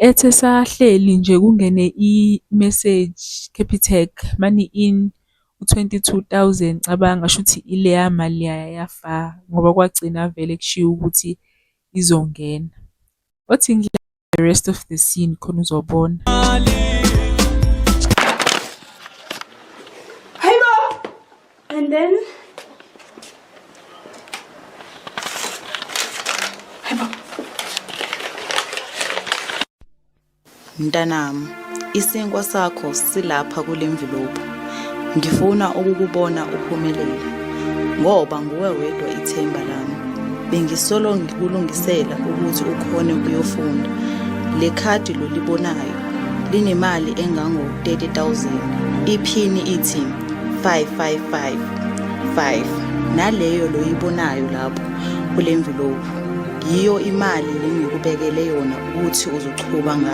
Ethe sahleli nje kungene i-message Capitec money in u-22,000, cabanga shuthi ileya mali yafa ngoba kwagcina vele kushiwo ukuthi izongena. Othi ngidlale the rest of the scene khona uzobona. And then Mntanami, isinkwa sakho silapha kule envelope. Ngifuna ukukubona uphumelele ngoba nguwe wedwa ithemba lami. Bengisolo ngikulungisela ukuthi ukhone ukuyofunda. Le khadi lolibonayo linemali engango-30,000. Iphini ithi 5555. Naleyo loyibonayo lapho kule envelope yiyo imali engikubekele yona ukuthi uzochuba ngayo.